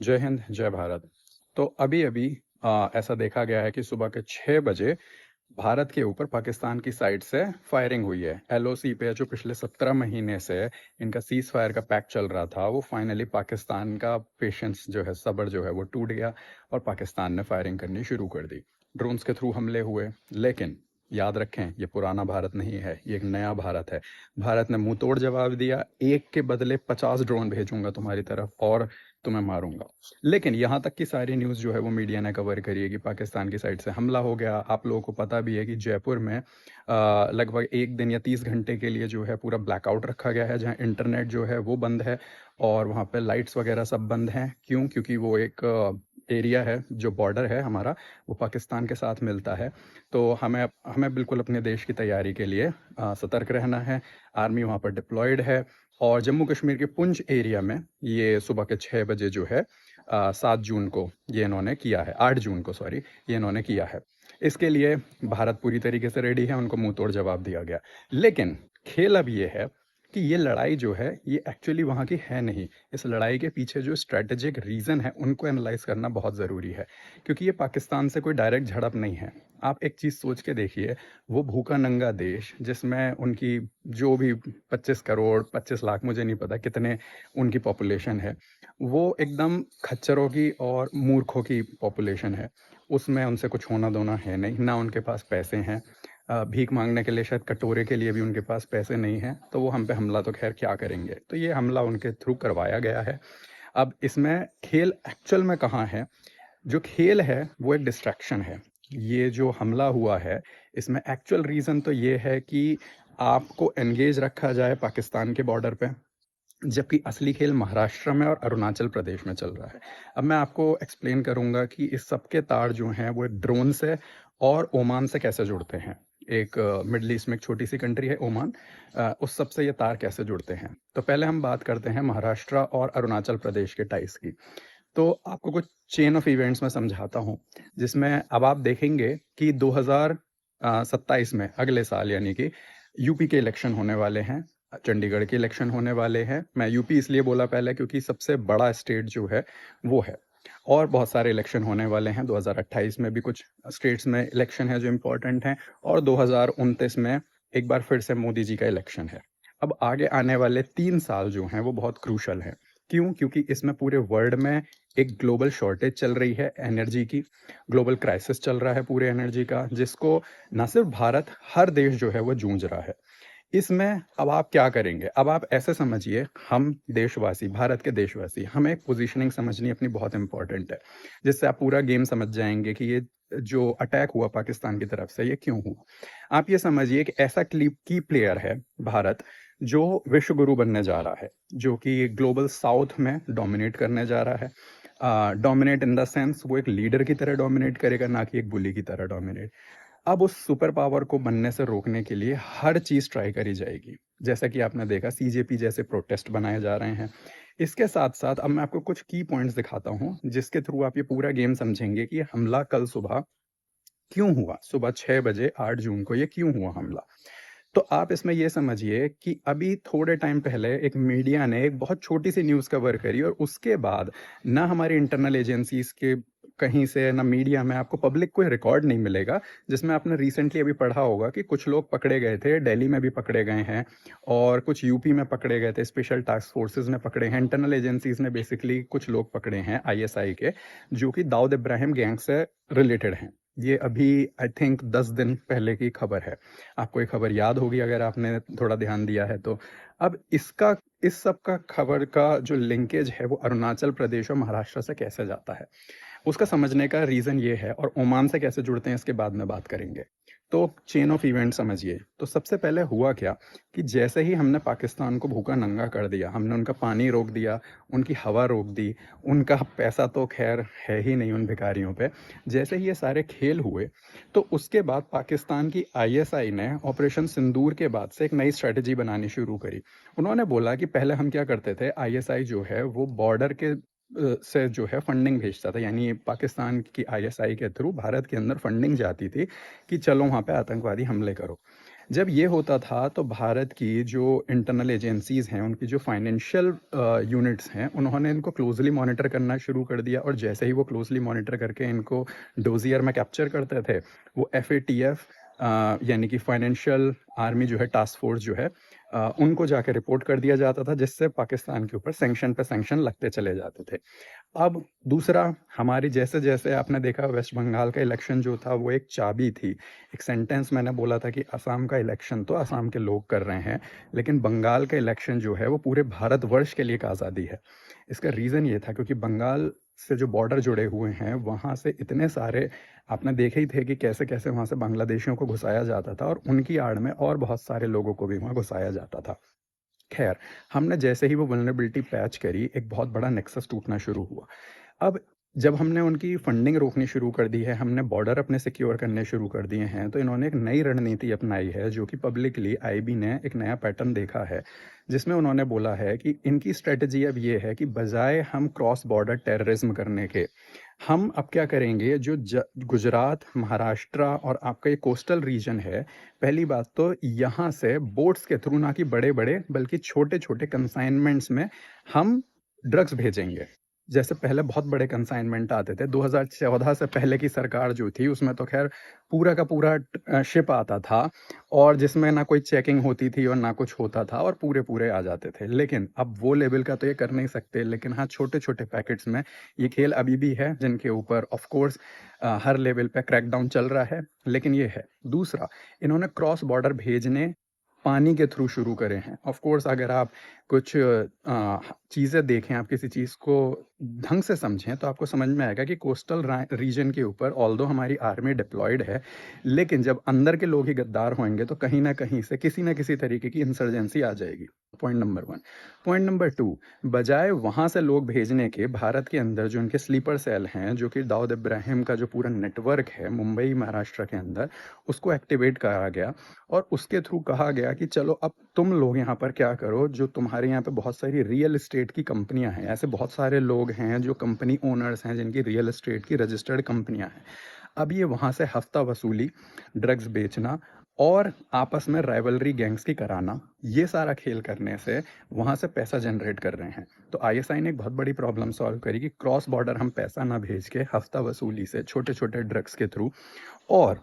जय हिंद, जय भारत। तो अभी-अभी ऐसा देखा गया है कि सुबह के 6 बजे भारत के ऊपर पाकिस्तान की साइड से फायरिंग हुई है। एलओसी पे जो पिछले 17 महीने से इनका सीज़ फायर का पैक्ट चल रहा था, वो फाइनली पाकिस्तान का पेशेंस जो है, सब्र जो है, वो टूट गया और पाकिस्तान ने फायरिंग करनी शुरू कर दी। ड्रोन्स के थ्रू हमले हुए, लेकिन याद रखें, ये पुराना भारत नहीं है, ये एक नया भारत है। भारत ने मुंह-तोड़ जवाब दिया, एक के बदले 50 ड्रोन भेजूँगा तुम्हारी तरफ और तुम्हें मारूँगा। लेकिन यहाँ तक की सारी न्यूज़ जो है वो मीडिया ने कवर करी है कि पाकिस्तान की साइड से हमला हो गया। आप लोगों को पता भी है कि जयपुर में लगभग 1 दिन या 30 घंटे के लिए जो है पूरा ब्लैकआउट रखा गया है, जहाँ इंटरनेट जो है वो बंद है और वहाँ पे लाइट्स वगैरह सब बंद हैं। क्यों? क्योंकि वो एक एरिया है, जो बॉर्डर है हमारा, वो पाकिस्तान के साथ मिलता है। तो हमें हमें बिल्कुल अपने देश की तैयारी के लिए सतर्क रहना है। आर्मी वहाँ पर डिप्लॉयड है और जम्मू कश्मीर के पुंछ एरिया में ये सुबह के 6 बजे जो है 7 जून को ये इन्होंने किया है, 8 जून को सॉरी, ये इन्होंने किया है। इसके लिए भारत पूरी तरीके से रेडी है, उनको मुँह तोड़ जवाब दिया गया। लेकिन खेल अब ये है कि ये लड़ाई जो है, ये एक्चुअली वहाँ की है नहीं। इस लड़ाई के पीछे जो स्ट्रैटेजिक रीज़न है, उनको एनालाइज़ करना बहुत ज़रूरी है, क्योंकि ये पाकिस्तान से कोई डायरेक्ट झड़प नहीं है। आप एक चीज़ सोच के देखिए, वो भूखा नंगा देश जिसमें उनकी जो भी 25 करोड़, 25 लाख, मुझे नहीं पता कितने उनकी पॉपुलेशन है, वो एकदम खच्चरों की और मूर्खों की पॉपुलेशन है। उसमें उनसे कुछ होना-दोना है नहीं, ना उनके पास पैसे हैं। भीख माँगने के लिए, शायद कटोरे के लिए भी उनके पास पैसे नहीं हैं, तो वो हम पे हमला तो ख़ैर क्या करेंगे? तो ये हमला उनके थ्रू करवाया गया है। अब इसमें खेल एक्चुअल में कहाँ है? जो खेल है, वो एक डिस्ट्रैक्शन है। ये जो हमला हुआ है, इसमें एक्चुअल रीज़न तो ये है कि आपको एंगेज रखा जाए पाकिस्तान के बॉर्डर पे, जबकि असली खेल महाराष्ट्र में और अरुणाचल प्रदेश में चल रहा है। अब मैं आपको एक्सप्लेन करूँगा कि इस सब के तार जो हैं, वो ड्रोन से और ओमान से कैसे जुड़ते हैं। एक मिडल ईस्ट में एक छोटी-सी कंट्री है ओमान, उस सब से ये तार कैसे जुड़ते हैं। तो पहले हम बात करते हैं महाराष्ट्र और अरुणाचल प्रदेश के टाइज़ की। तो आपको कुछ चेन ऑफ इवेंट्स मैं समझाता हूँ, जिसमें अब आप देखेंगे कि 2027 में, अगले साल, यानी कि यूपी के इलेक्शन होने वाले हैं, चंडीगढ़ के इलेक्शन होने वाले हैं। मैं यूपी इसलिए बोला पहले क्योंकि सबसे बड़ा स्टेट जो है वो है, और बहुत सारे इलेक्शन होने वाले हैं। 2028 में भी कुछ स्टेट्स में इलेक्शन है जो इम्पोर्टेंट हैं, और 2029 में एक बार फिर से मोदी जी का इलेक्शन है। अब आगे आने वाले 3 साल जो हैं वो बहुत क्रूशल हैं। क्यों? क्योंकि इसमें पूरे वर्ल्ड में एक ग्लोबल शॉर्टेज चल रही है एनर्जी की, ग्लोबल क्राइसिस चल रहा है पूरे एनर्जी का, जिसको ना सिर्फ भारत, हर देश जो है वो जूझ रहा है। इसमें अब आप क्या करेंगे? अब आप ऐसे समझिए, हम देशवासी, भारत के देशवासी, हमें एक पोज़ीशनिंग समझनी अपनी बहुत इम्पोर्टेंट है, जिससे आप पूरा गेम समझ जाएँगे कि ये जो अटैक हुआ पाकिस्तान की तरफ से, ये क्यों हुआ। आप ये समझिए कि ऐसा की प्लेयर है भारत, जो विश्व गुरु बनने जा रहा है, जो कि ग्लोबल साउथ में डोमिनेट करने जा रहा है। डोमिनेट इन द सेंस, वो एक लीडर की तरह डोमिनेट करेगा, ना कि एक बुली की तरह डोमिनेट। अब उस सुपर पावर को बनने से रोकने के लिए हर चीज़ ट्राई करी जाएगी। जैसा कि आपने देखा, सीजेपी जैसे प्रोटेस्ट बनाए जा रहे हैं। इसके साथ-साथ अब मैं आपको कुछ की पॉइंट्स दिखाता हूँ, जिसके थ्रू आप ये पूरा गेम समझेंगे कि ये हमला कल सुबह क्यों हुआ? सुबह 6 बजे 8 जून को ये क्यों हुआ हमला? तो आप इसमें ये समझिए कि अभी थोड़े टाइम पहले एक मीडिया ने एक बहुत छोटी-सी न्यूज़ कवर करी, और उसके बाद ना हमारी इंटरनल एजेंसीज़ के कहीं से, ना मीडिया में आपको पब्लिक कोई रिकॉर्ड नहीं मिलेगा, जिसमें आपने रिसेंटली अभी पढ़ा होगा कि कुछ लोग पकड़े गए थे, दिल्ली में भी पकड़े गए हैं और कुछ यूपी में पकड़े गए थे, स्पेशल टास्क फोर्सेज़ ने पकड़े हैं, इंटरनल एजेंसीज़ ने बेसिकली कुछ लोग पकड़े हैं आईएसआई के, जो कि दाऊद इब्राहिम गैंग से रिलेटेड हैं। ये अभी आई थिंक 10 दिन पहले की खबर है। आपको ये खबर याद होगी अगर आपने थोड़ा ध्यान दिया है तो। अब इस सब का खबर का जो लिंकेज है, वो अरुणाचल प्रदेश और महाराष्ट्र से कैसे जाता है, उसका समझने का रीज़न ये है, और ओमान से कैसे जुड़ते हैं इसके बाद में बात करेंगे। तो चेन ऑफ इवेंट समझिए। तो सबसे पहले हुआ क्या कि जैसे ही हमने पाकिस्तान को भूखा नंगा कर दिया, हमने उनका पानी रोक दिया, उनकी हवा रोक दी, उनका पैसा तो खैर है ही नहीं उन भिखारियों पे। जैसे ही ये सारे खेल हुए, तो उसके बाद पाकिस्तान की आईएसआई ने ऑपरेशन सिंदूर के बाद से एक नई स्ट्रैटेजी बनानी शुरू करी। उन्होंने बोला कि पहले हम क्या करते थे, आईएसआई जो है वो बॉर्डर के से जो है फंडिंग भेजता था, यानी पाकिस्तान की आईएसआई के थ्रू भारत के अंदर फंडिंग जाती थी कि चलो वहाँ पे आतंकवादी हमले करो। जब ये होता था तो भारत की जो इंटरनल एजेंसीज हैं, उनकी जो फाइनेंशियल यूनिट्स हैं, उन्होंने इनको क्लोजली मॉनिटर करना शुरू कर दिया, और जैसे ही वो क्लोजली मॉनिटर करके इनको डोजियर में कैप्चर करते थे, वो FATF यानी कि फाइनेंशियल आर्मी जो है, टास्क फोर्स जो है, उनको जाके रिपोर्ट कर दिया जाता था, जिससे पाकिस्तान के ऊपर सैंक्शन पे सैंक्शन लगते चले जाते थे। अब दूसरा, हमारी जैसे जैसे आपने देखा वेस्ट बंगाल का इलेक्शन जो था वो एक चाबी थी। एक सेंटेंस मैंने बोला था कि असम का इलेक्शन तो असम के लोग कर रहे हैं, लेकिन बंगाल का इलेक्शन जो है वो पूरे भारतवर्ष के लिए एक आज़ादी है। इसका रीज़न ये था क्योंकि बंगाल से जो बॉर्डर जुड़े हुए हैं, वहाँ से इतने सारे, आपने देखे ही थे कि कैसे कैसे वहाँ से बांग्लादेशियों को घुसाया जाता था, और उनकी आड़ में और बहुत सारे लोगों को भी वहाँ घुसाया जाता था। खैर, हमने जैसे ही वो वल्नरेबिलिटी पैच करी, एक बहुत बड़ा नेक्सस टूटना शुरू हुआ। अब जब हमने उनकी फंडिंग रोकनी शुरू कर दी है, हमने बॉर्डर अपने सिक्योर करने शुरू कर दिए हैं, तो इन्होंने एक नई रणनीति अपनाई है, जो कि पब्लिकली IB ने एक नया पैटर्न देखा है, जिसमें उन्होंने बोला है कि इनकी स्ट्रेटजी अब ये है कि बजाय हम क्रॉस बॉर्डर टेररिज्म करने के, हम अब क्या करेंगे, जो गुजरात, महाराष्ट्र और आपका ये कोस्टल रीजन है, पहली बात तो यहाँ से बोट्स के थ्रू, ना कि बड़े बड़े बल्कि छोटे छोटे कंसाइनमेंट्स में हम ड्रग्स भेजेंगे। जैसे पहले बहुत बड़े कंसाइनमेंट आते थे, 2014 से पहले की सरकार जो थी उसमें तो खैर पूरा का पूरा शिप आता था, और जिसमें ना कोई चेकिंग होती थी और ना कुछ होता था, और पूरे पूरे आ जाते थे। लेकिन अब वो लेवल का तो ये कर नहीं सकते, लेकिन हाँ, छोटे छोटे पैकेट्स में ये खेल अभी भी है, जिनके ऊपर ऑफ कोर्स हर लेवल पे क्रैकडाउन चल रहा है, लेकिन ये है। दूसरा, इन्होंने क्रॉस बॉर्डर भेजने पानी के थ्रू शुरू करे हैं। ऑफ कोर्स अगर आप कुछ चीज़ें देखें, आप किसी चीज़ को ढंग से समझें, तो आपको समझ में आएगा कि कोस्टल रीजन के ऊपर ऑल्दो हमारी आर्मी डिप्लॉयड है, लेकिन जब अंदर के लोग ही गद्दार होंगे तो कहीं ना कहीं से किसी ना किसी तरीके की इंसर्जेंसी आ जाएगी। Point number 1। पॉइंट नंबर 2, बजाय वहाँ से लोग भेजने के, भारत के अंदर जो उनके स्लीपर सेल हैं, जो कि दाऊद इब्राहिम का जो पूरा नेटवर्क है मुंबई महाराष्ट्र के अंदर, उसको एक्टिवेट करा गया, और उसके थ्रू कहा गया कि चलो अब तुम लोग यहाँ पर क्या करो, जो तुम्हारे यहाँ पे बहुत सारी रियल एस्टेट की कंपनियां हैं, ऐसे बहुत सारे लोग हैं जो कंपनी ओनर्स हैं, जिनकी रियल एस्टेट की रजिस्टर्ड कंपनियां हैं, अब ये वहाँ से हफ्ता वसूली, ड्रग्स बेचना और आपस में राइवलरी गैंग्स की कराना, ये सारा खेल करने से वहाँ से पैसा जनरेट कर रहे हैं। तो ISI ने एक बहुत बड़ी प्रॉब्लम सॉल्व करी कि क्रॉस बॉर्डर हम पैसा ना भेज के हफ्ता वसूली से, छोटे छोटे ड्रग्स के थ्रू, और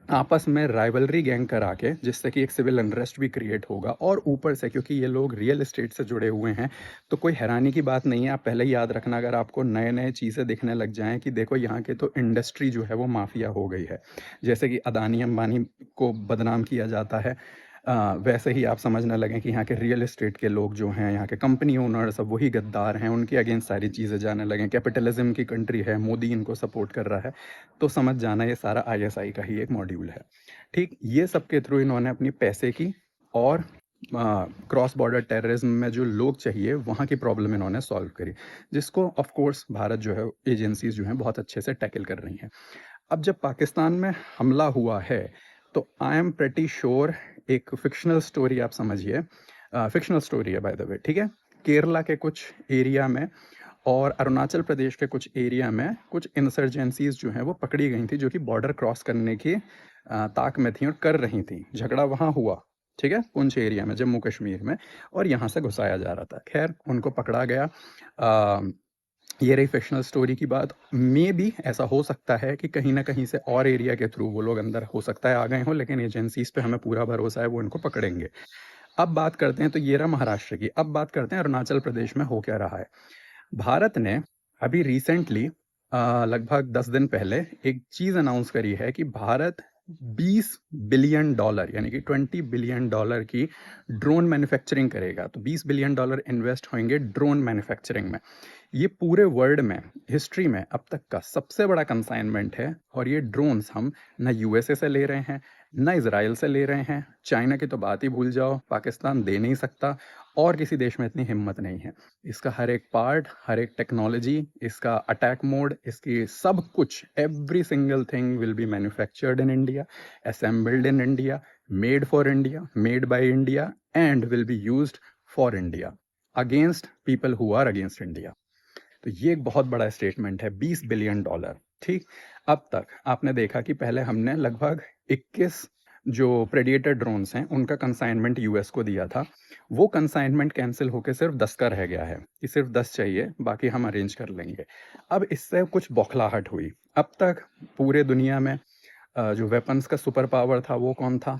आपस में राइवलरी गैंग करा के, जिससे कि एक सिविल अनरेस्ट भी क्रिएट होगा, और ऊपर से क्योंकि ये लोग रियल एस्टेट से जुड़े हुए हैं, तो कोई हैरानी की बात नहीं है। आप पहले ही याद रखना, अगर आपको नए नए चीज़ें दिखने लग जाएं कि देखो यहाँ के तो इंडस्ट्री जो है वो माफिया हो गई है, जैसे कि अदानी अंबानी को बदनाम किया जाता है, वैसे ही आप समझने लगें कि यहाँ के रियल एस्टेट के लोग जो हैं, यहाँ के कंपनी ओनर्स, अब वही गद्दार हैं, उनके अगेंस्ट सारी चीज़ें जाने लगें। कैपिटलिज्म की कंट्री है, मोदी इनको सपोर्ट कर रहा है, तो समझ जाना ये सारा ISI का ही एक मॉड्यूल है। ठीक, ये सब के थ्रू इन्होंने अपनी पैसे की और क्रॉस बॉर्डर टेररिज्म में जो लोग चाहिए, वहाँ की प्रॉब्लम इन्होंने सॉल्व करी, जिसको ऑफ कोर्स भारत जो है, एजेंसीज जो हैं, बहुत अच्छे से टैकल कर रही हैं। अब जब पाकिस्तान में हमला हुआ है, तो आई एम प्रेटी श्योर, एक फिक्शनल स्टोरी आप समझिए, फिक्शनल स्टोरी है बाय द वे, ठीक है, केरला के कुछ एरिया में और अरुणाचल प्रदेश के कुछ एरिया में कुछ इंसर्जेंसीज जो हैं वो पकड़ी गई थी, जो कि बॉर्डर क्रॉस करने की ताक में थी और कर रही थी। झगड़ा वहाँ हुआ, ठीक है, पुंछ एरिया में, जम्मू कश्मीर में, और यहाँ से घुसाया जा रहा था। खैर, उनको पकड़ा गया। ये रही फिक्शनल स्टोरी की बात। मे भी ऐसा हो सकता है कि कहीं ना कहीं से और एरिया के थ्रू वो लोग अंदर हो सकता है आ गए हों, लेकिन एजेंसीज पे हमें पूरा भरोसा है, वो इनको पकड़ेंगे। अब बात करते हैं, तो ये रहा महाराष्ट्र की। अब बात करते हैं अरुणाचल प्रदेश में हो क्या रहा है। भारत ने अभी रिसेंटली लगभग 10 दिन पहले एक चीज अनाउंस करी है कि भारत $20 बिलियन यानी कि $20 बिलियन की ड्रोन मैन्युफैक्चरिंग करेगा। तो $20 बिलियन इन्वेस्ट होंगे ड्रोन मैन्युफैक्चरिंग में। ये पूरे वर्ल्ड में, हिस्ट्री में अब तक का सबसे बड़ा कंसाइनमेंट है, और ये ड्रोन्स हम ना USA से ले रहे हैं, ना इजराइल से ले रहे हैं, चाइना की तो बात ही भूल जाओ, पाकिस्तान दे नहीं सकता, और किसी देश में इतनी हिम्मत नहीं है। इसका हर एक पार्ट, हर एक टेक्नोलॉजी, इसका अटैक मोड, इसकी सब कुछ, every single thing will be manufactured in India, assembled in India, made for India, made by India, and will be used for India, against people who are against India. तो ये एक बहुत बड़ा statement है, $20 billion. ठीक, अब तक आपने देखा कि पहले हमने लगभग 21 जो प्रेडिएटर ड्रोन्स हैं उनका कंसाइनमेंट यूएस को दिया था। वो कंसाइनमेंट कैंसिल होकर सिर्फ 10 का रह गया है कि सिर्फ 10 चाहिए, बाकी हम अरेंज कर लेंगे। अब इससे कुछ बौखलाहट हुई। अब तक पूरे दुनिया में जो वेपन्स का सुपर पावर था वो कौन था?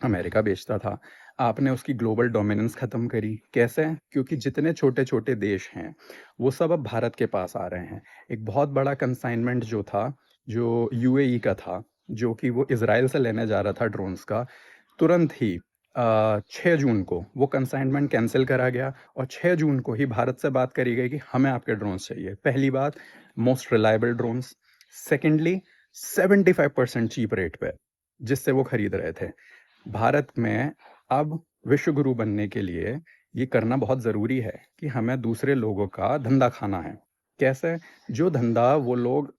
अमेरिका बेचता था। आपने उसकी ग्लोबल डोमिनेंस खत्म करी। कैसे? क्योंकि जितने छोटे छोटे देश हैं वो सब अब भारत के पास आ रहे हैं। एक बहुत बड़ा कंसाइनमेंट जो था, जो यूएई का था, जो कि वो इसराइल से लेने जा रहा था ड्रोन्स का, तुरंत ही 6 जून को वो कंसाइनमेंट कैंसिल करा गया और 6 जून को ही भारत से बात करी गई कि हमें आपके ड्रोन्स चाहिए। पहली बात, most reliable drones. Secondly, 75% cheap rate पे, जिससे वो खरीद रहे थे। भारत में अब विश्व गुरु बनने के लिए ये करना बहुत ज़रूरी है कि हमें दूसरे लोगों का धंधा खाना है। कैसे? जो धंधा वो लोग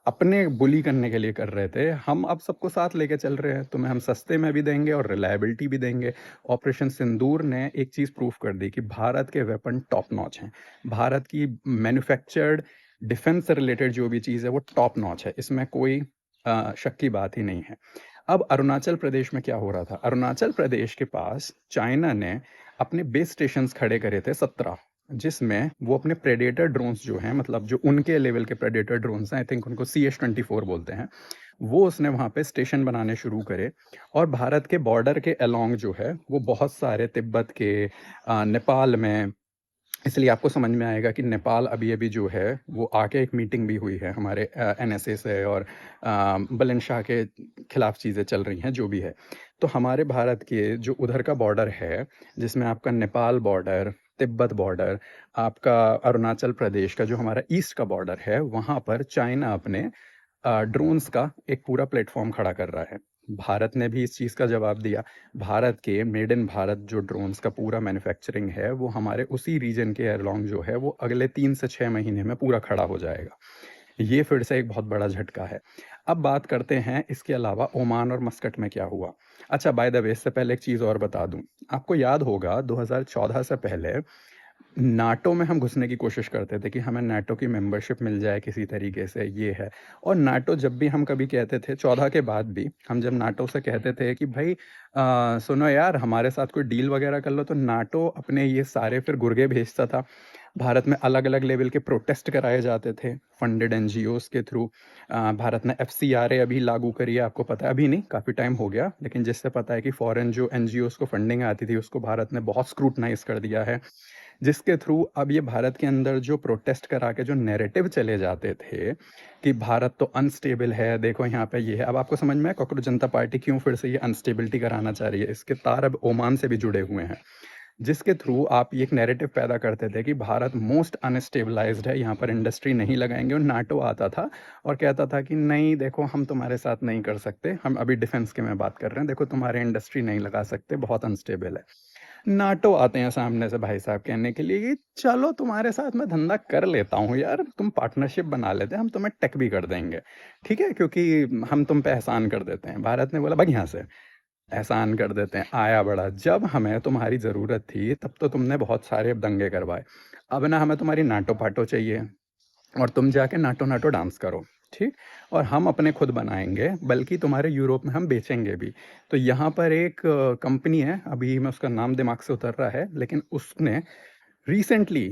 अपने बुली करने के लिए कर रहे थे, हम अब सबको साथ लेके चल रहे हैं। तुम्हें हम सस्ते में भी देंगे और रिलायबिलिटी भी देंगे। ऑपरेशन सिंदूर ने एक चीज़ प्रूफ कर दी कि भारत के वेपन टॉप नॉच हैं। भारत की मैन्युफैक्चर्ड डिफेंस से रिलेटेड जो भी चीज़ है वो टॉप नॉच है, इसमें कोई शक की बात ही नहीं है। अब अरुणाचल प्रदेश में क्या हो रहा था? अरुणाचल प्रदेश के पास चाइना ने अपने बेस स्टेशंस खड़े करे थे 17, जिसमें वो अपने प्रेडेटर ड्रोन्स जो हैं, मतलब जो उनके लेवल के प्रेडेटर ड्रोन्स हैं, आई थिंक उनको CH-24 बोलते हैं, वो उसने वहाँ पे स्टेशन बनाने शुरू करे। और भारत के बॉर्डर के अलोंग जो है वो बहुत सारे तिब्बत के, नेपाल में, इसलिए आपको समझ में आएगा कि नेपाल अभी अभी जो है वो आके एक मीटिंग भी हुई है हमारे NSA से, और बुलंद शाह के खिलाफ चीज़ें चल रही हैं जो भी है। तो हमारे भारत के जो उधर का बॉर्डर है, जिसमें आपका नेपाल बॉर्डर, तिब्बत बॉर्डर, आपका अरुणाचल प्रदेश का जो हमारा ईस्ट का बॉर्डर है, वहाँ पर चाइना अपने ड्रोन्स का एक पूरा प्लेटफॉर्म खड़ा कर रहा है। भारत ने भी इस चीज़ का जवाब दिया। भारत के मेड इन भारत जो ड्रोन्स का पूरा मैन्युफैक्चरिंग है वो हमारे उसी रीजन के अलोंग जो है वो अगले 3 से 6 महीने में पूरा खड़ा हो जाएगा। ये फिर से एक बहुत बड़ा झटका है। अब बात करते हैं इसके अलावा ओमान और मस्कट में क्या हुआ। अच्छा, बाय द वे, इससे पहले एक चीज़ और बता दूं। आपको याद होगा 2014 से पहले नाटो में हम घुसने की कोशिश करते थे कि हमें नाटो की मेंबरशिप मिल जाए किसी तरीके से, ये है। और नाटो जब भी हम कभी कहते थे, 14 के बाद भी हम जब नाटो से कहते थे कि भाई सुनो यार, हमारे साथ कोई डील वगैरह कर लो, तो नाटो अपने ये सारे फिर गुर्गे भेजता था। भारत में अलग अलग लेवल के प्रोटेस्ट कराए जाते थे फंडेड NGOs के थ्रू। भारत ने FCRA अभी लागू करी है, आपको पता है? अभी नहीं, काफ़ी टाइम हो गया, लेकिन जिससे पता है कि फॉरेन जो NGOs को फंडिंग आती थी उसको भारत ने बहुत स्क्रूटनाइज कर दिया है, जिसके थ्रू अब ये भारत के अंदर जो प्रोटेस्ट करा के जो नैरेटिव चले जाते थे कि भारत तो अनस्टेबल है, देखो यहाँ पे ये है। अब आपको समझ में है कॉकरोच जनता पार्टी क्यों फिर से ये अनस्टेबिलिटी कराना चाह रही है। इसके तार अब ओमान से भी जुड़े हुए हैं, जिसके थ्रू आप ये एक नैरेटिव पैदा करते थे कि भारत मोस्ट अनस्टेबलाइज्ड है, यहाँ पर इंडस्ट्री नहीं लगाएंगे। और नाटो आता था और कहता था कि नहीं देखो, हम तुम्हारे साथ नहीं कर सकते, हम अभी डिफेंस के में बात कर रहे हैं, देखो तुम्हारे इंडस्ट्री नहीं लगा सकते, बहुत अनस्टेबल है। नाटो आते हैं सामने से भाई साहब कहने के लिए कि चलो तुम्हारे साथ मैं धंधा कर लेता हूँ यार, तुम पार्टनरशिप बना लेते हैं, हम तुम्हें टेक भी कर देंगे, ठीक है, क्योंकि हम तुम पे एहसान कर देते हैं। भारत ने बोला भाग यहाँ से, एहसान कर देते हैं। आया बड़ा, जब हमें तुम्हारी ज़रूरत थी तब तो तुमने बहुत सारे दंगे करवाए, अब ना हमें तुम्हारी नाटो पाटो चाहिए और तुम जाके नाटो नाटो डांस करो, ठीक, और हम अपने खुद बनाएंगे, बल्कि तुम्हारे यूरोप में हम बेचेंगे भी। तो यहाँ पर एक कंपनी है, अभी मैं उसका नाम दिमाग से उतर रहा है, लेकिन उसने रिसेंटली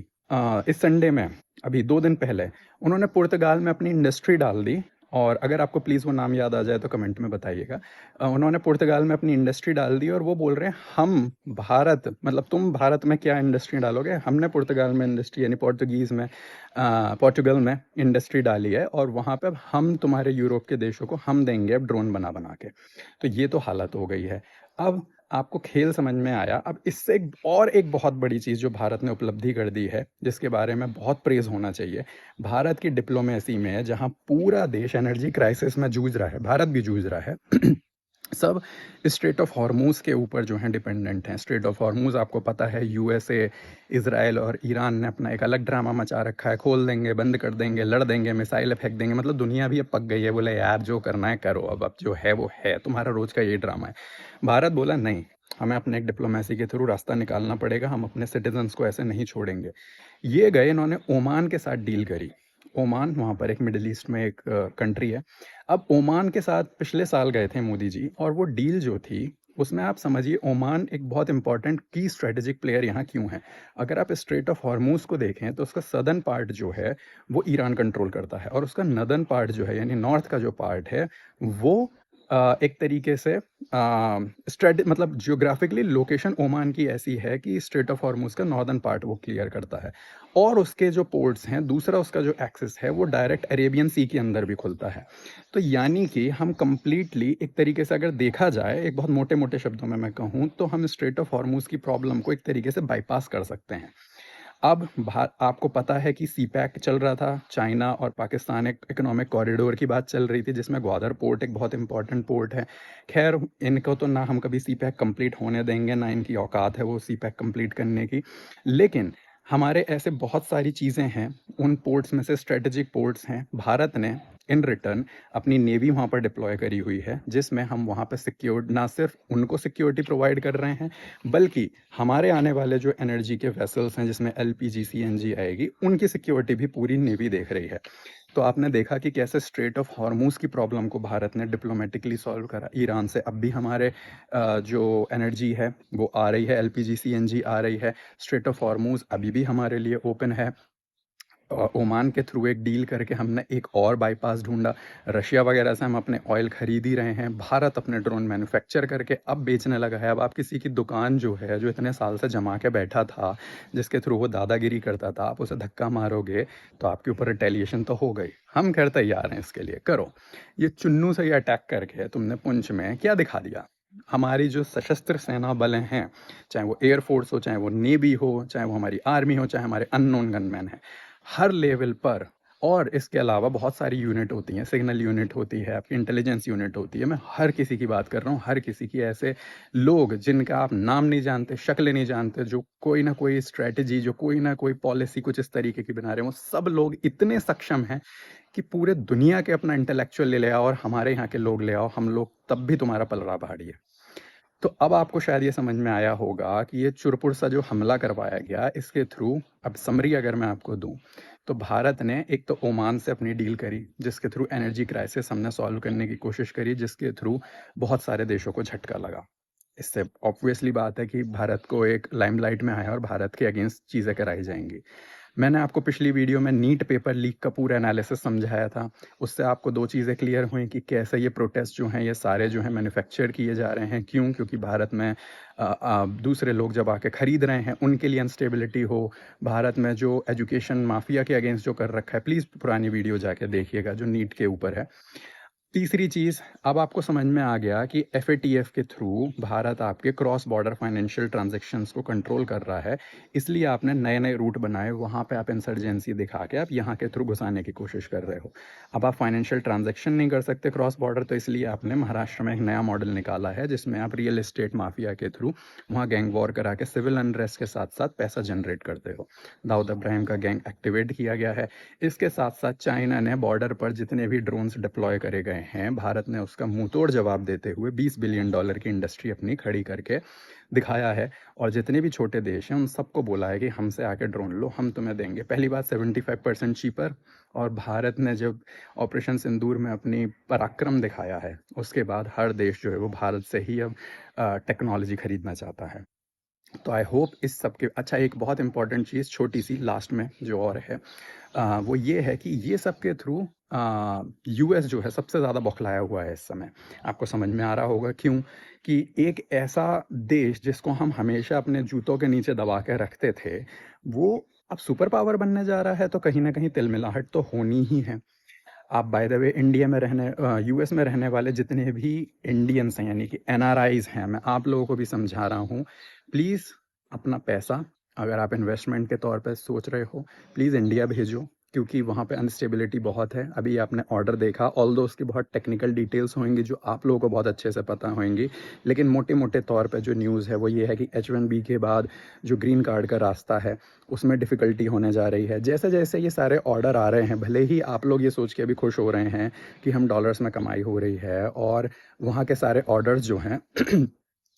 इस संडे में, अभी 2 दिन पहले, उन्होंने पुर्तगाल में अपनी इंडस्ट्री डाल दी। और अगर आपको प्लीज़ वो नाम याद आ जाए तो कमेंट में बताइएगा। उन्होंने पुर्तगाल में अपनी इंडस्ट्री डाल दी और वो बोल रहे हैं हम भारत, मतलब तुम भारत में क्या इंडस्ट्री डालोगे, हमने पुर्तगाल में इंडस्ट्री, यानी पोर्तुगीज़ में, पोर्टुगल में इंडस्ट्री डाली है, और वहाँ पे अब हम तुम्हारे यूरोप के देशों को हम देंगे अब ड्रोन बना बना के। तो ये तो हालत हो गई है। अब आपको खेल समझ में आया। अब इससे एक बहुत बड़ी चीज़ जो भारत ने उपलब्धि कर दी है, जिसके बारे में बहुत प्रेज़ होना चाहिए, भारत की डिप्लोमेसी में, जहाँ पूरा देश एनर्जी क्राइसिस में जूझ रहा है, भारत भी जूझ रहा है सब स्ट्रेट ऑफ हॉर्मूज के ऊपर जो हैं डिपेंडेंट हैं। स्ट्रेट ऑफ हॉर्मूज आपको पता है, USA, इसराइल और ईरान ने अपना एक अलग ड्रामा मचा रखा है, खोल देंगे, बंद कर देंगे, लड़ देंगे, मिसाइलें फेंक देंगे, मतलब दुनिया भी अब पक गई है। बोले यार जो करना है करो, अब जो है वो है, तुम्हारा रोज का ये ड्रामा है। भारत बोला नहीं, हमें अपने एक डिप्लोमेसी के थ्रू रास्ता निकालना पड़ेगा, हम अपने सिटीजन्स को ऐसे नहीं छोड़ेंगे। ये गए, इन्होंने ओमान के साथ डील करी। ओमान, वहाँ पर एक मिडिल ईस्ट में एक कंट्री है। अब ओमान के साथ पिछले साल गए थे मोदी जी, और वो डील जो थी उसमें आप समझिए ओमान एक बहुत इंपॉर्टेंट की स्ट्रेटेजिक प्लेयर यहाँ क्यों है। अगर आप स्ट्रेट ऑफ हॉर्मूज को देखें तो उसका सदर्न पार्ट जो है वो ईरान कंट्रोल करता है, और उसका नदर्न पार्ट जो है यानी नॉर्थ का जो पार्ट है वो एक तरीके से मतलब जियोग्राफिकली लोकेशन ओमान की ऐसी है कि स्ट्रेट ऑफ हॉर्मूज का नॉर्दर्न पार्ट वो क्लियर करता है, और उसके जो पोर्ट्स हैं, दूसरा उसका जो एक्सेस है वो डायरेक्ट अरेबियन सी के अंदर भी खुलता है। तो यानी कि हम कंप्लीटली एक तरीके से अगर देखा जाए, एक बहुत मोटे मोटे शब्दों में मैं कहूँ तो हम स्ट्रेट ऑफ हॉर्मूज की प्रॉब्लम को एक तरीके से बाईपास कर सकते हैं। अब आपको पता है कि सी पैक चल रहा था, चाइना और पाकिस्तान एक इकोनॉमिक कॉरिडोर की बात चल रही थी जिसमें ग्वादर पोर्ट एक बहुत इंपॉर्टेंट पोर्ट है। खैर, इनको तो ना हम कभी सी पैक कंप्लीट होने देंगे, ना इनकी औकात है वो सी पैक कंप्लीट करने की। लेकिन हमारे ऐसे बहुत सारी चीज़ें हैं, उन पोर्ट्स में से स्ट्रेटेजिक पोर्ट्स हैं। भारत ने इन रिटर्न अपनी नेवी वहाँ पर डिप्लॉय करी हुई है, जिसमें हम वहाँ पर सिक्योर ना सिर्फ उनको सिक्योरिटी प्रोवाइड कर रहे हैं, बल्कि हमारे आने वाले जो एनर्जी के वेसल्स हैं जिसमें एलपीजी सीएनजी आएगी, उनकी सिक्योरिटी भी पूरी नेवी देख रही है। तो आपने देखा कि कैसे स्ट्रेट ऑफ हॉर्मूज की प्रॉब्लम को भारत ने डिप्लोमेटिकली सॉल्व करा। ईरान से अब भी हमारे जो एनर्जी है वो आ रही है, एलपीजी सीएनजी आ रही है। स्ट्रेट ऑफ हॉर्मूज अभी भी हमारे लिए ओपन है। ओमान के थ्रू एक डील करके हमने एक और बाईपास ढूंढा। रशिया वगैरह से हम अपने ऑयल खरीद ही रहे हैं। भारत अपने ड्रोन मैन्युफैक्चर करके अब बेचने लगा है। अब आप किसी की दुकान जो है, जो इतने साल से जमा के बैठा था, जिसके थ्रू वो दादागिरी करता था, आप उसे धक्का मारोगे तो आपके ऊपर रिटेलिएशन तो हो गई। हम खैर तैयार हैं इसके लिए, करो। ये चुन्नू से ही अटैक करके तुमने पुंछ में क्या दिखा दिया? हमारी जो सशस्त्र सेना बल हैं, चाहे वो एयरफोर्स हो, चाहे वो नेवी हो, चाहे वो हमारी आर्मी हो, चाहे हमारे अननोन गनमैन हैं, हर लेवल पर, और इसके अलावा बहुत सारी यूनिट होती हैं, सिग्नल यूनिट होती है, आपकी इंटेलिजेंस यूनिट होती है। मैं हर किसी की बात कर रहा हूँ, हर किसी की। ऐसे लोग जिनका आप नाम नहीं जानते, शक्ल नहीं जानते, जो कोई ना कोई स्ट्रेटजी, जो कोई ना कोई पॉलिसी कुछ इस तरीके की बना रहे हैं, वो सब लोग इतने सक्षम हैं कि पूरे दुनिया के अपना इंटेलेक्चुअल ले आओ और हमारे यहाँ के लोग ले आओ, हम लोग तब भी तुम्हारा पलड़ा भाड़ी है। तो अब आपको शायद ये समझ में आया होगा कि ये चुरपुर सा जो हमला करवाया गया, इसके थ्रू अब समरी अगर मैं आपको दूं तो भारत ने एक तो ओमान से अपनी डील करी, जिसके थ्रू एनर्जी क्राइसिस हमने सॉल्व करने की कोशिश करी, जिसके थ्रू बहुत सारे देशों को झटका लगा। इससे ऑब्वियसली बात है कि भारत को एक लाइमलाइट में आया और भारत के अगेंस्ट चीज़ें कराई जाएंगी। मैंने आपको पिछली वीडियो में नीट पेपर लीक का पूरा एनालिसिस समझाया था। उससे आपको दो चीज़ें क्लियर हुई कि कैसे ये प्रोटेस्ट जो हैं, ये सारे जो हैं मैन्युफैक्चर किए जा रहे हैं। क्यों? क्योंकि भारत में दूसरे लोग जब आके ख़रीद रहे हैं, उनके लिए अनस्टेबिलिटी हो। भारत में जो एजुकेशन माफिया के अगेंस्ट जो कर रखा है, प्लीज़ पुरानी वीडियो जाके देखिएगा जो नीट के ऊपर है। तीसरी चीज़, अब आपको समझ में आ गया कि एफएटीएफ के थ्रू भारत आपके क्रॉस बॉर्डर फाइनेंशियल ट्रांजैक्शंस को कंट्रोल कर रहा है, इसलिए आपने नए नए रूट बनाए, वहाँ पे आप इंसर्जेंसी दिखा के आप यहाँ के थ्रू घुसाने की कोशिश कर रहे हो। अब आप फाइनेंशियल ट्रांजैक्शन नहीं कर सकते क्रॉस बॉर्डर, तो इसलिए आपने महाराष्ट्र में एक नया मॉडल निकाला है जिसमें आप रियल एस्टेट माफिया के थ्रू वहाँ गैंग वॉर करा के सिविल अनरेस्ट के साथ साथ पैसा जनरेट करते हो। दाऊद इब्राहिम का गैंग एक्टिवेट किया गया है। इसके साथ साथ चाइना ने बॉर्डर पर जितने भी ड्रोन्स डिप्लॉय करे गए हैं, भारत ने उसका मुंहतोड़ जवाब देते हुए $20 बिलियन की इंडस्ट्री अपनी खड़ी करके दिखाया है। और जितने भी छोटे देश हैं उन सबको बोला है कि हमसे आके ड्रोन लो, हम तुम्हें देंगे। पहली बात 75% चीपर। और भारत ने जब ऑपरेशन सिंदूर में अपनी पराक्रम दिखाया है, उसके बाद हर देश जो है वो भारत से ही अब टेक्नोलॉजी खरीदना चाहता है। तो आई होप इस सब के अच्छा, एक बहुत इंपॉर्टेंट चीज़ छोटी सी लास्ट में जो और है, वो ये है कि ये सब के थ्रू यूएस जो है सबसे ज़्यादा बौखलाया हुआ है इस समय। आपको समझ में आ रहा होगा क्यों? कि एक ऐसा देश जिसको हम हमेशा अपने जूतों के नीचे दबा के रखते थे, वो अब सुपर पावर बनने जा रहा है, तो कहीं ना कहीं तिलमिलाहट तो होनी ही है। आप बाय द वे इंडिया में यूएस में रहने वाले जितने भी इंडियंस हैं, यानी कि एनआरआईज हैं, मैं आप लोगों को भी समझा रहा हूँ, प्लीज़ अपना पैसा अगर आप इन्वेस्टमेंट के तौर पर सोच रहे हो, प्लीज़ इंडिया भेजो, क्योंकि वहाँ पे अनस्टेबिलिटी बहुत है। अभी आपने ऑर्डर देखा, ऑल्दो उसकी बहुत टेक्निकल डिटेल्स होंगी जो आप लोगों को बहुत अच्छे से पता होंगी, लेकिन मोटे मोटे तौर पे जो न्यूज़ है वो ये है कि H1B के बाद जो ग्रीन कार्ड का रास्ता है उसमें डिफ़िकल्टी होने जा रही है। जैसे जैसे ये सारे ऑर्डर आ रहे हैं, भले ही आप लोग ये सोच के अभी खुश हो रहे हैं कि हम डॉलर्स में कमाई हो रही है, और वहाँ के सारे ऑर्डर्स जो हैं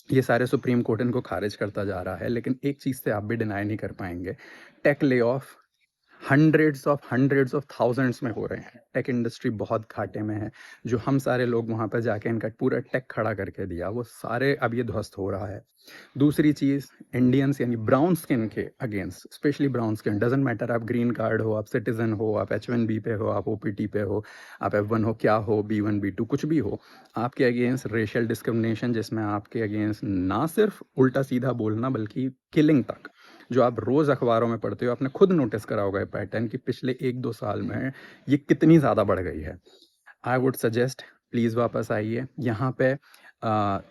ये सारे सुप्रीम कोर्ट इनको खारिज करता जा रहा है, लेकिन एक चीज़ से आप भी डिनाई नहीं कर पाएंगे, take lay off hundreds of thousands में हो रहे हैं। टेक इंडस्ट्री बहुत घाटे में है। जो हम सारे लोग वहाँ पर जाके इनका पूरा टेक खड़ा करके दिया, वो सारे अब ये ध्वस्त हो रहा है। दूसरी चीज़, इंडियंस यानी ब्राउन स्किन के against, specially brown skin, doesn't matter आप ग्रीन कार्ड हो, आप सिटीजन हो, आप H1B पे हो, आप OPT पे हो, आप F1 हो, क्या हो, B1 B2 कुछ भी हो, आपके अगेंस्ट रेशियल डिस्क्रिमिनेशन, जिसमें आपके अगेंस्ट ना सिर्फ उल्टा सीधा बोलना बल्कि किलिंग तक, जो आप रोज़ अखबारों में पढ़ते हो। आपने खुद नोटिस करा होगा ये पैटर्न कि पिछले 1-2 साल में ये कितनी ज़्यादा बढ़ गई है। आई वुड सजेस्ट प्लीज़ वापस आइए यहाँ पे।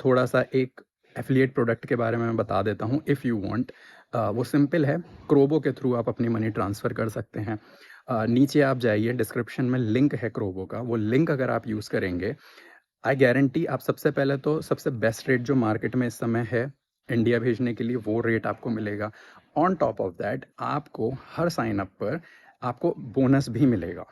थोड़ा सा एक एफिलिएट प्रोडक्ट के बारे में मैं बता देता हूँ इफ़ यू वांट। वो सिंपल है, क्रोबो के थ्रू आप अपनी मनी ट्रांसफ़र कर सकते हैं। नीचे आप जाइए, डिस्क्रिप्शन में लिंक है क्रोबो का, वो लिंक अगर आप यूज़ करेंगे, आई गारंटी आप सबसे पहले तो सबसे बेस्ट रेट जो मार्केट में इस समय है इंडिया भेजने के लिए, वो रेट आपको मिलेगा। ऑन टॉप ऑफ दैट आपको हर साइन अप पर आपको बोनस भी मिलेगा।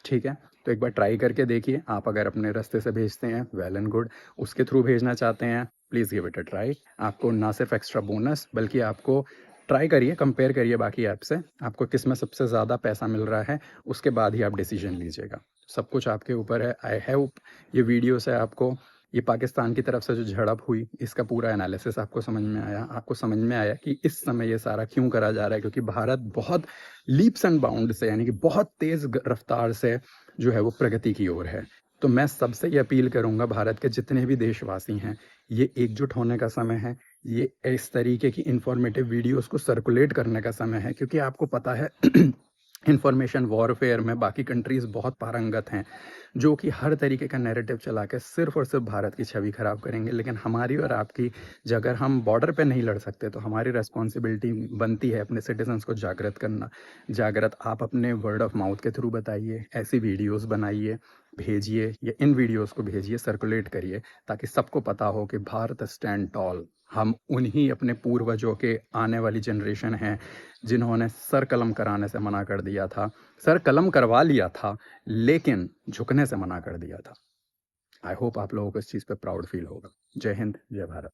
ठीक है, तो एक बार ट्राई करके देखिए। आप अगर अपने रास्ते से भेजते हैं, वेल एंड गुड। उसके थ्रू भेजना चाहते हैं, please give it a try. आपको ना सिर्फ एक्स्ट्रा बोनस, बल्कि आपको ट्राई करिए, कंपेयर करिए बाकी ऐप से, आपको किस में सबसे ज़्यादा पैसा मिल रहा है, उसके बाद ही आप डिसीजन लीजिएगा। सब कुछ आपके ऊपर है। आई होप ये वीडियो से आपको ये पाकिस्तान की तरफ से जो झड़प हुई, इसका पूरा एनालिसिस आपको समझ में आया। आपको समझ में आया कि इस समय ये सारा क्यों करा जा रहा है, क्योंकि भारत बहुत लीप्स एंड बाउंड से, यानी कि बहुत तेज़ रफ्तार से जो है वो प्रगति की ओर है। तो मैं सबसे ये अपील करूंगा, भारत के जितने भी देशवासी हैं, ये एकजुट होने का समय है। ये इस तरीके की इंफॉर्मेटिव वीडियोस को सर्कुलेट करने का समय है, क्योंकि आपको पता है इंफॉर्मेशन वॉरफेयर में बाकी कंट्रीज़ बहुत पारंगत हैं, जो कि हर तरीके का नैरेटिव चला के सिर्फ और सिर्फ भारत की छवि खराब करेंगे। लेकिन हमारी और आपकी, अगर हम बॉर्डर पे नहीं लड़ सकते, तो हमारी रेस्पॉन्सिबिलिटी बनती है अपने सिटीजन्स को जागृत करना। जागृत आप अपने वर्ड ऑफ माउथ के थ्रू बताइए, ऐसी वीडियोस बनाइए, भेजिए, या इन वीडियोस को भेजिए, सर्कुलेट करिए, ताकि सबको पता हो कि भारत स्टैंड टॉल। हम उन्हीं अपने पूर्वजों के आने वाली जनरेशन हैं जिन्होंने सर कलम कराने से मना कर दिया था, सर कलम करवा लिया था, लेकिन झुकने से मना कर दिया था। आई होप आप लोगों को इस चीज़ पे प्राउड फील होगा। जय हिंद, जय भारत।